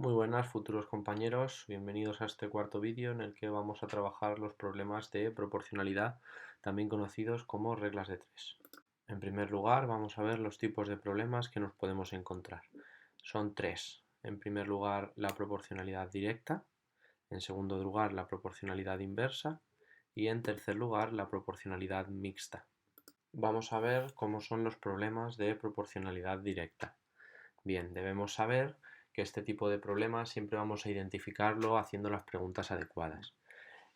Muy buenas futuros compañeros, bienvenidos a este cuarto vídeo en el que vamos a trabajar los problemas de proporcionalidad, también conocidos como reglas de tres. En primer lugar vamos a ver los tipos de problemas que nos podemos encontrar. Son tres. En primer lugar la proporcionalidad directa, en segundo lugar la proporcionalidad inversa y en tercer lugar la proporcionalidad mixta. Vamos a ver cómo son los problemas de proporcionalidad directa. Bien, debemos saber que este tipo de problemas siempre vamos a identificarlo haciendo las preguntas adecuadas.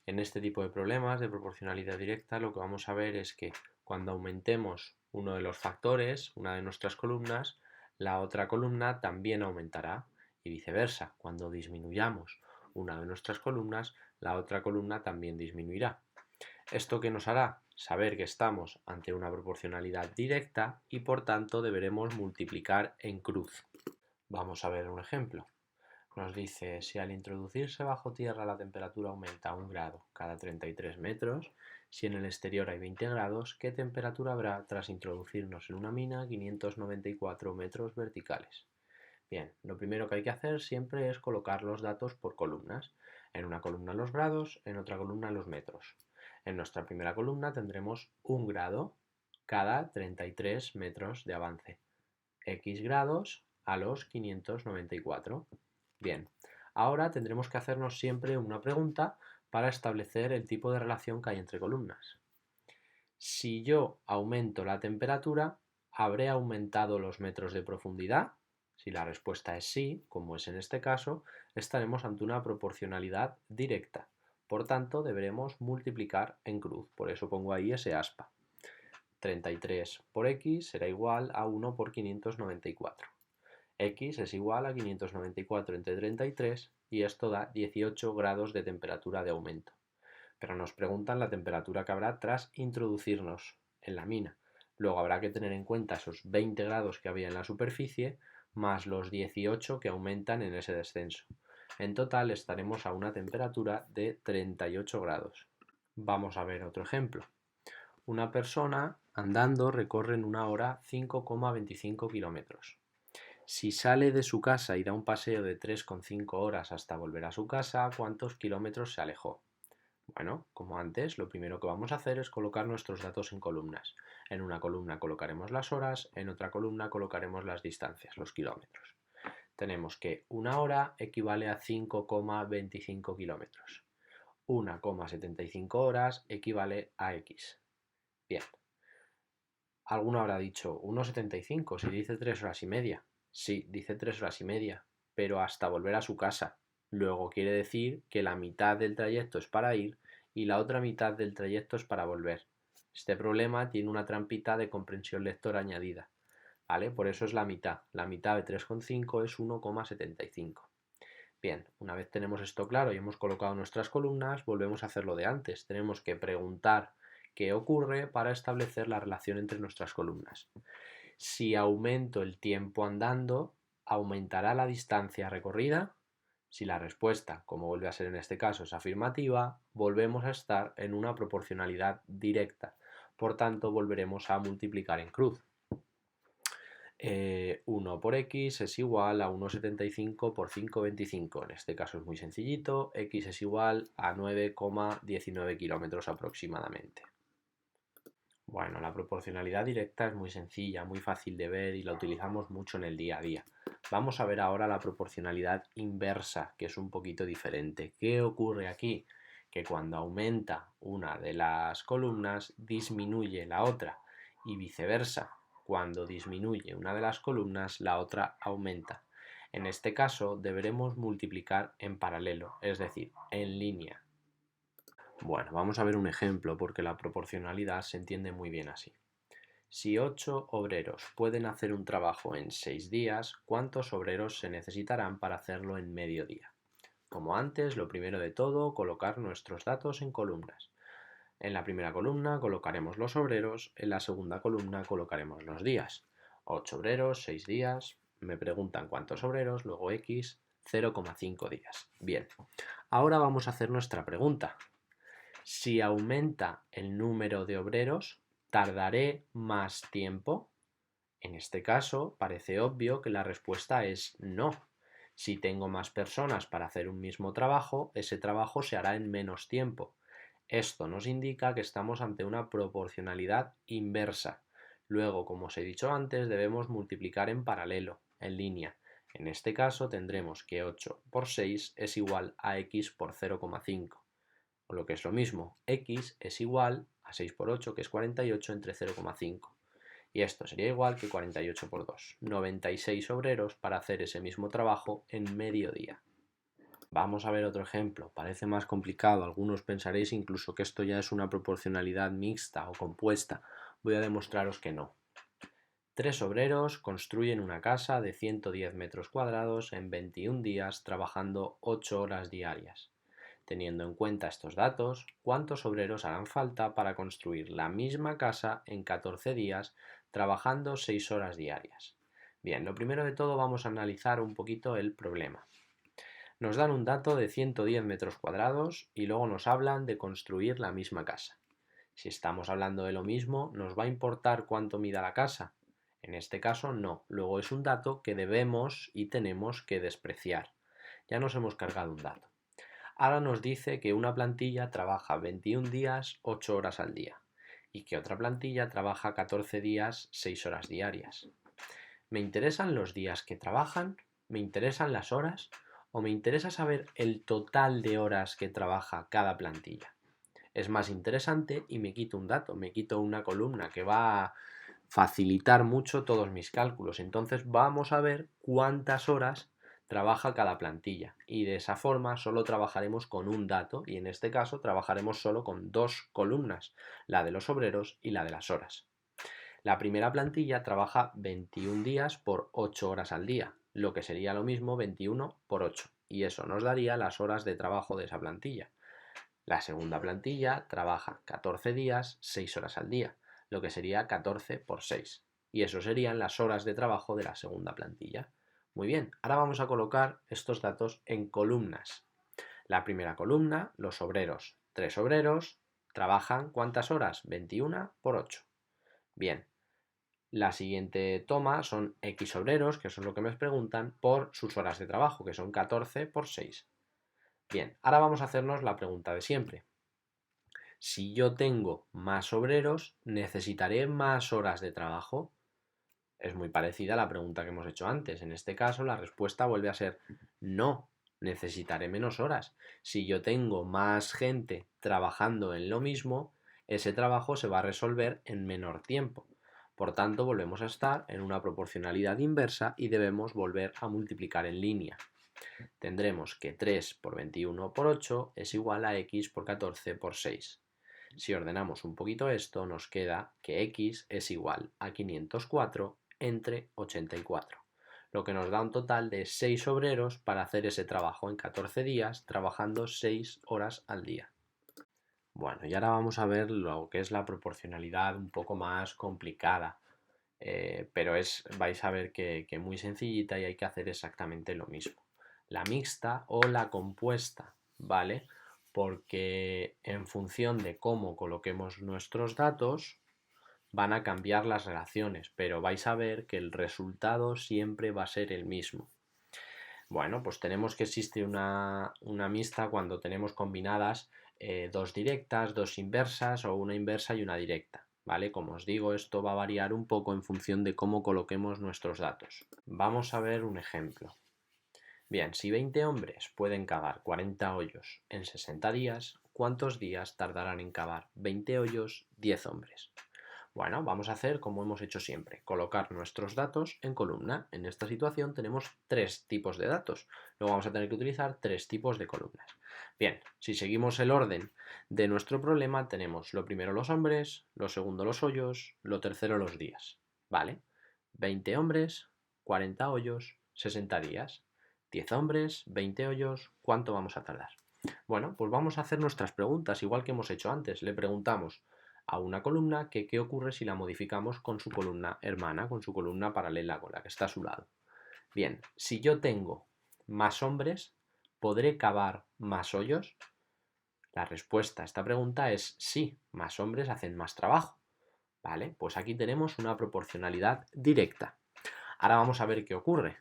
En este tipo de problemas de proporcionalidad directa lo que vamos a ver es que cuando aumentemos uno de los factores, una de nuestras columnas, la otra columna también aumentará y viceversa. Cuando disminuyamos una de nuestras columnas, la otra columna también disminuirá. ¿Esto qué nos hará? Saber que estamos ante una proporcionalidad directa y por tanto deberemos multiplicar en cruz. Vamos a ver un ejemplo. Nos dice, si al introducirse bajo tierra la temperatura aumenta 1 grado cada 33 metros, si en el exterior hay 20 grados, ¿qué temperatura habrá tras introducirnos en una mina a 594 metros verticales? Bien, lo primero que hay que hacer siempre es colocar los datos por columnas. En una columna los grados, en otra columna los metros. En nuestra primera columna tendremos 1 grado cada 33 metros de avance. X grados a los 594. Bien, ahora tendremos que hacernos siempre una pregunta para establecer el tipo de relación que hay entre columnas. Si yo aumento la temperatura, ¿habré aumentado los metros de profundidad? Si la respuesta es sí, como es en este caso, estaremos ante una proporcionalidad directa. Por tanto, deberemos multiplicar en cruz. Por eso pongo ahí ese aspa. 33 por x será igual a 1 por 594. X es igual a 594 entre 33 y esto da 18 grados de temperatura de aumento. Pero nos preguntan la temperatura que habrá tras introducirnos en la mina. Luego habrá que tener en cuenta esos 20 grados que había en la superficie más los 18 que aumentan en ese descenso. En total estaremos a una temperatura de 38 grados. Vamos a ver otro ejemplo. Una persona andando recorre en una hora 5,25 kilómetros. Si sale de su casa y da un paseo de 3,5 horas hasta volver a su casa, ¿cuántos kilómetros se alejó? Bueno, como antes, lo primero que vamos a hacer es colocar nuestros datos en columnas. En una columna colocaremos las horas, en otra columna colocaremos las distancias, los kilómetros. Tenemos que una hora equivale a 5,25 kilómetros. 1,75 horas equivale a X. Bien. Alguno habrá dicho 1,75 si dice 3 horas y media. Sí, dice 3 horas y media, pero hasta volver a su casa. Luego quiere decir que la mitad del trayecto es para ir y la otra mitad del trayecto es para volver. Este problema tiene una trampita de comprensión lectora añadida, ¿vale? Por eso es la mitad. La mitad de 3,5 es 1,75. Bien, una vez tenemos esto claro y hemos colocado nuestras columnas, volvemos a hacer lo de antes. Tenemos que preguntar qué ocurre para establecer la relación entre nuestras columnas. Si aumento el tiempo andando, ¿aumentará la distancia recorrida? Si la respuesta, como vuelve a ser en este caso, es afirmativa, volvemos a estar en una proporcionalidad directa. Por tanto, volveremos a multiplicar en cruz. 1 por x es igual a 1,75 por 5,25. En este caso es muy sencillito. X es igual a 9,19 kilómetros aproximadamente. Bueno, la proporcionalidad directa es muy sencilla, muy fácil de ver y la utilizamos mucho en el día a día. Vamos a ver ahora la proporcionalidad inversa, que es un poquito diferente. ¿Qué ocurre aquí? Que cuando aumenta una de las columnas, disminuye la otra y viceversa. Cuando disminuye una de las columnas, la otra aumenta. En este caso, deberemos multiplicar en paralelo, es decir, en línea. Bueno, vamos a ver un ejemplo porque la proporcionalidad se entiende muy bien así. Si 8 obreros pueden hacer un trabajo en 6 días, ¿cuántos obreros se necesitarán para hacerlo en medio día? Como antes, lo primero de todo, colocar nuestros datos en columnas. En la primera columna colocaremos los obreros, en la segunda columna colocaremos los días. 8 obreros, 6 días, me preguntan cuántos obreros, luego X, 0,5 días. Bien, ahora vamos a hacer nuestra pregunta. Si aumenta el número de obreros, ¿tardaré más tiempo? En este caso, parece obvio que la respuesta es no. Si tengo más personas para hacer un mismo trabajo, ese trabajo se hará en menos tiempo. Esto nos indica que estamos ante una proporcionalidad inversa. Luego, como os he dicho antes, debemos multiplicar en paralelo, en línea. En este caso tendremos que 8 por 6 es igual a x por 0,5. O lo que es lo mismo, x es igual a 6 por 8, que es 48, entre 0,5. Y esto sería igual que 48 por 2. 96 obreros para hacer ese mismo trabajo en medio día. Vamos a ver otro ejemplo. Parece más complicado. Algunos pensaréis incluso que esto ya es una proporcionalidad mixta o compuesta. Voy a demostraros que no. 3 obreros construyen una casa de 110 metros cuadrados en 21 días trabajando 8 horas diarias. Teniendo en cuenta estos datos, ¿cuántos obreros harán falta para construir la misma casa en 14 días trabajando 6 horas diarias? Bien, lo primero de todo vamos a analizar un poquito el problema. Nos dan un dato de 110 metros cuadrados y luego nos hablan de construir la misma casa. Si estamos hablando de lo mismo, ¿nos va a importar cuánto mida la casa? En este caso no, luego es un dato que debemos y tenemos que despreciar. Ya nos hemos cargado un dato. Ahora nos dice que una plantilla trabaja 21 días, 8 horas al día y que otra plantilla trabaja 14 días, 6 horas diarias. ¿Me interesan los días que trabajan? ¿Me interesan las horas? ¿O me interesa saber el total de horas que trabaja cada plantilla? Es más interesante y me quito un dato, me quito una columna que va a facilitar mucho todos mis cálculos. Entonces vamos a ver cuántas horas trabaja cada plantilla y de esa forma solo trabajaremos con un dato y en este caso trabajaremos solo con dos columnas, la de los obreros y la de las horas. La primera plantilla trabaja 21 días por 8 horas al día, lo que sería lo mismo 21 por 8 y eso nos daría las horas de trabajo de esa plantilla. La segunda plantilla trabaja 14 días, 6 horas al día, lo que sería 14 por 6. Y eso serían las horas de trabajo de la segunda plantilla. Muy bien, ahora vamos a colocar estos datos en columnas. La primera columna, los obreros. 3 obreros trabajan ¿cuántas horas? 21 por 8. Bien, la siguiente toma son X obreros, que eso es lo que me preguntan, por sus horas de trabajo, que son 14 por 6. Bien, ahora vamos a hacernos la pregunta de siempre. Si yo tengo más obreros, ¿necesitaré más horas de trabajo? Es muy parecida a la pregunta que hemos hecho antes. En este caso, la respuesta vuelve a ser no, necesitaré menos horas. Si yo tengo más gente trabajando en lo mismo, ese trabajo se va a resolver en menor tiempo. Por tanto, volvemos a estar en una proporcionalidad inversa y debemos volver a multiplicar en línea. Tendremos que 3 por 21 por 8 es igual a x por 14 por 6. Si ordenamos un poquito esto, nos queda que x es igual a 504 entre 84, lo que nos da un total de 6 obreros para hacer ese trabajo en 14 días, trabajando 6 horas al día. Bueno, y ahora vamos a ver lo que es la proporcionalidad un poco más complicada, pero vais a ver que muy sencillita y hay que hacer exactamente lo mismo. La mixta o la compuesta, ¿vale? Porque en función de cómo coloquemos nuestros datos van a cambiar las relaciones, pero vais a ver que el resultado siempre va a ser el mismo. Bueno, pues tenemos que existe una mixta cuando tenemos combinadas dos directas, dos inversas o una inversa y una directa, ¿vale? Como os digo, esto va a variar un poco en función de cómo coloquemos nuestros datos. Vamos a ver un ejemplo. Bien, si 20 hombres pueden cavar 40 hoyos en 60 días, ¿cuántos días tardarán en cavar 20 hoyos 10 hombres? Bueno, vamos a hacer como hemos hecho siempre, colocar nuestros datos en columna. En esta situación tenemos tres tipos de datos. Luego vamos a tener que utilizar tres tipos de columnas. Bien, si seguimos el orden de nuestro problema, tenemos lo primero los hombres, lo segundo los hoyos, lo tercero los días. ¿Vale? 20 hombres, 40 hoyos, 60 días. 10 hombres, 20 hoyos, ¿cuánto vamos a tardar? Bueno, pues vamos a hacer nuestras preguntas, igual que hemos hecho antes. Le preguntamos a una columna que qué ocurre si la modificamos con su columna hermana, con su columna paralela, con la que está a su lado. Bien, si yo tengo más hombres, ¿podré cavar más hoyos? La respuesta a esta pregunta es sí, más hombres hacen más trabajo. ¿Vale? Pues aquí tenemos una proporcionalidad directa. Ahora vamos a ver qué ocurre.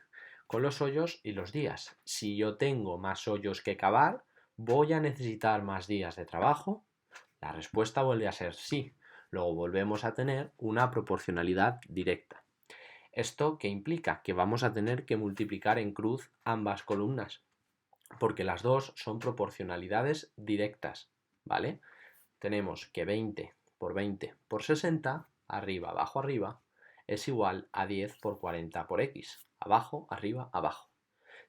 con los hoyos y los días. Si yo tengo más hoyos que cavar, ¿voy a necesitar más días de trabajo? La respuesta vuelve a ser sí. Luego volvemos a tener una proporcionalidad directa. ¿Esto qué implica? Que vamos a tener que multiplicar en cruz ambas columnas, porque las dos son proporcionalidades directas, ¿vale? Tenemos que 20 por 20 por 60, arriba, abajo, arriba, es igual a 10 por 40 por x, abajo, arriba, abajo.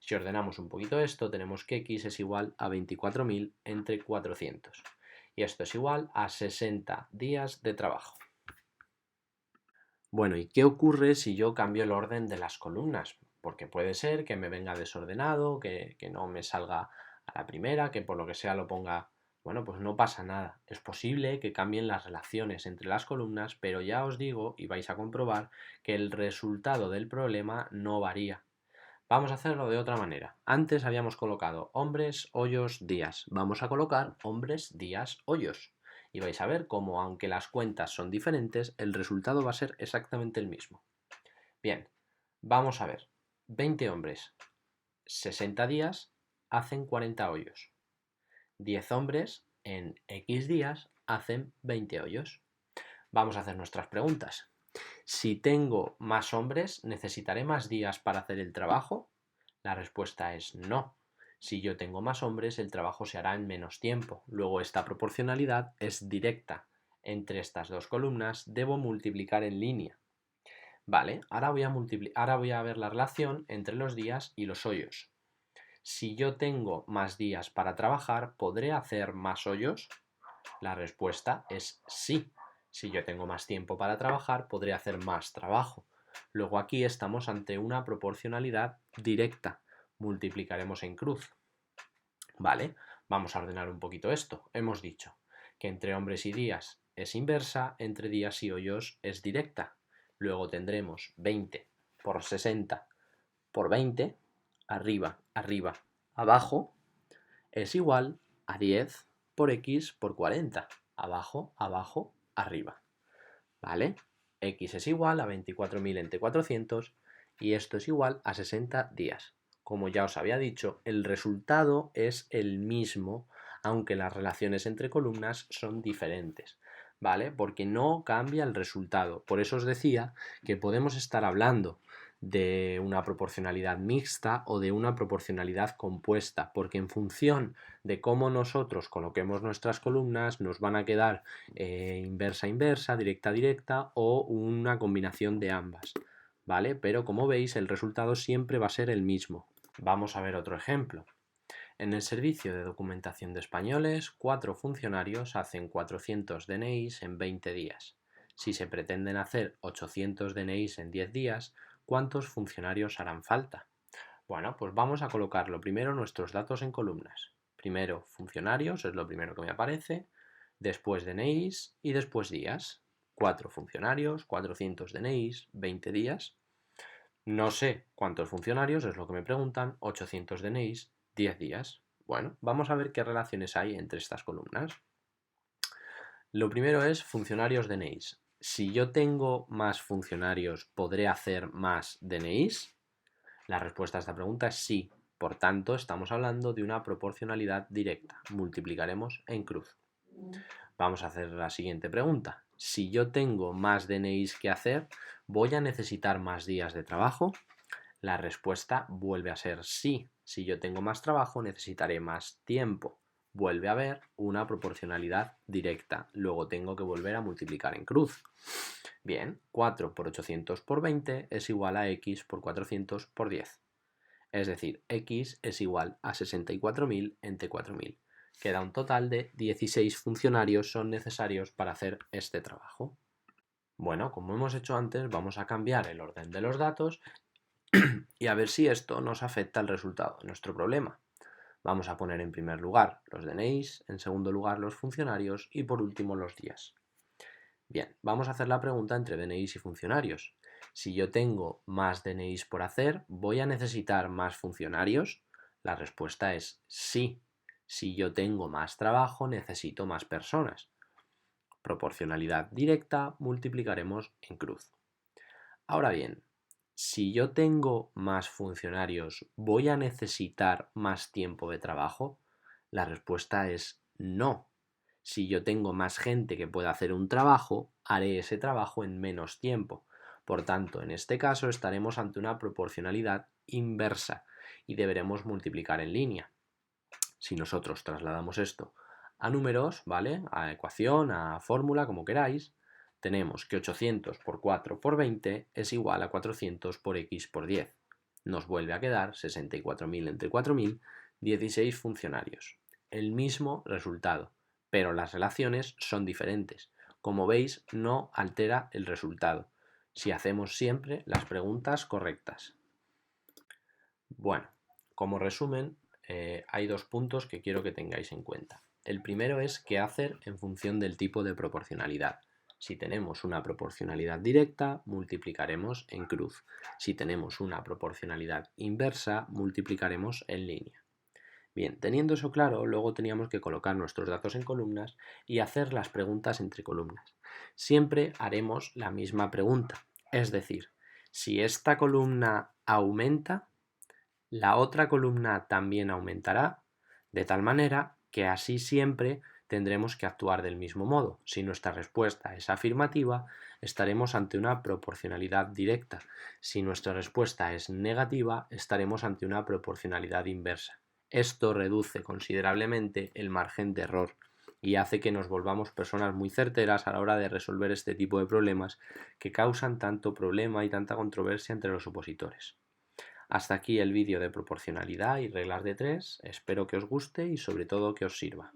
Si ordenamos un poquito esto, tenemos que x es igual a 24.000 entre 400. Y esto es igual a 60 días de trabajo. Bueno, ¿y qué ocurre si yo cambio el orden de las columnas? Porque puede ser que me venga desordenado, que no me salga a la primera, que por lo que sea lo ponga... Bueno, pues no pasa nada. Es posible que cambien las relaciones entre las columnas, pero ya os digo, y vais a comprobar, que el resultado del problema no varía. Vamos a hacerlo de otra manera. Antes habíamos colocado hombres, hoyos, días. Vamos a colocar hombres, días, hoyos. Y vais a ver cómo, aunque las cuentas son diferentes, el resultado va a ser exactamente el mismo. Bien, vamos a ver. 20 hombres, 60 días, hacen 40 hoyos. 10 hombres, en X días, hacen 20 hoyos. Vamos a hacer nuestras preguntas. Si tengo más hombres, ¿necesitaré más días para hacer el trabajo? La respuesta es no. Si yo tengo más hombres, el trabajo se hará en menos tiempo. Luego esta proporcionalidad es directa. Entre estas dos columnas debo multiplicar en línea. Vale, ahora voy a ver la relación entre los días y los hoyos. Si yo tengo más días para trabajar, ¿podré hacer más hoyos? La respuesta es sí. Si yo tengo más tiempo para trabajar, podré hacer más trabajo. Luego aquí estamos ante una proporcionalidad directa. Multiplicaremos en cruz. Vale, vamos a ordenar un poquito esto. Hemos dicho que entre hombres y días es inversa, entre días y hoyos es directa. Luego tendremos 20 por 60 por 20, arriba, arriba, abajo, es igual a 10 por x por 40, abajo, abajo, arriba. ¿Vale? X es igual a 24.000 entre 400 y esto es igual a 60 días. Como ya os había dicho, el resultado es el mismo, aunque las relaciones entre columnas son diferentes, ¿vale? Porque no cambia el resultado. Por eso os decía que podemos estar hablando de una proporcionalidad mixta o de una proporcionalidad compuesta, porque en función de cómo nosotros coloquemos nuestras columnas nos van a quedar inversa inversa, directa directa o una combinación de ambas, ¿vale? Pero como veis el resultado siempre va a ser el mismo. Vamos a ver otro ejemplo. En el servicio de documentación de españoles, 4 funcionarios hacen 400 DNIs en 20 días. Si se pretenden hacer 800 DNIs en 10 días, ¿cuántos funcionarios harán falta? Bueno, pues vamos a colocar lo primero nuestros datos en columnas. Primero funcionarios, es lo primero que me aparece, después DNIs y después días. 4 funcionarios, 400 DNIs, 20 días. No sé cuántos funcionarios, es lo que me preguntan, 800 DNIs, 10 días. Bueno, vamos a ver qué relaciones hay entre estas columnas. Lo primero es funcionarios DNIs. Si yo tengo más funcionarios, ¿podré hacer más DNIs? La respuesta a esta pregunta es sí. Por tanto, estamos hablando de una proporcionalidad directa. Multiplicaremos en cruz. Vamos a hacer la siguiente pregunta. Si yo tengo más DNIs que hacer, ¿voy a necesitar más días de trabajo? La respuesta vuelve a ser sí. Si yo tengo más trabajo, necesitaré más tiempo. Vuelve a haber una proporcionalidad directa. Luego tengo que volver a multiplicar en cruz. Bien, 4 por 800 por 20 es igual a x por 400 por 10. Es decir, x es igual a 64.000 entre 4.000. Queda un total de 16 funcionarios son necesarios para hacer este trabajo. Bueno, como hemos hecho antes, vamos a cambiar el orden de los datos y a ver si esto nos afecta al resultado de nuestro problema. Vamos a poner en primer lugar los DNIs, en segundo lugar los funcionarios y por último los días. Bien, vamos a hacer la pregunta entre DNIs y funcionarios. Si yo tengo más DNIs por hacer, ¿voy a necesitar más funcionarios? La respuesta es sí. Si yo tengo más trabajo, necesito más personas. Proporcionalidad directa, multiplicaremos en cruz. Ahora bien, Si yo tengo más funcionarios, ¿voy a necesitar más tiempo de trabajo? La respuesta es no. Si yo tengo más gente que pueda hacer un trabajo, haré ese trabajo en menos tiempo. Por tanto, en este caso estaremos ante una proporcionalidad inversa y deberemos multiplicar en línea. Si nosotros trasladamos esto a números, ¿vale? A ecuación, a fórmula, como queráis, tenemos que 800 por 4 por 20 es igual a 400 por x por 10. Nos vuelve a quedar 64.000 entre 4.000, 16 funcionarios. El mismo resultado, pero las relaciones son diferentes. Como veis, no altera el resultado, si hacemos siempre las preguntas correctas. Bueno, como resumen, hay dos puntos que quiero que tengáis en cuenta. El primero es qué hacer en función del tipo de proporcionalidad. Si tenemos una proporcionalidad directa, multiplicaremos en cruz. Si tenemos una proporcionalidad inversa, multiplicaremos en línea. Bien, teniendo eso claro, luego teníamos que colocar nuestros datos en columnas y hacer las preguntas entre columnas. Siempre haremos la misma pregunta, es decir, si esta columna aumenta, la otra columna también aumentará, de tal manera que así siempre tendremos que actuar del mismo modo. Si nuestra respuesta es afirmativa, estaremos ante una proporcionalidad directa. Si nuestra respuesta es negativa, estaremos ante una proporcionalidad inversa. Esto reduce considerablemente el margen de error y hace que nos volvamos personas muy certeras a la hora de resolver este tipo de problemas que causan tanto problema y tanta controversia entre los opositores. Hasta aquí el vídeo de proporcionalidad y reglas de tres. Espero que os guste y sobre todo que os sirva.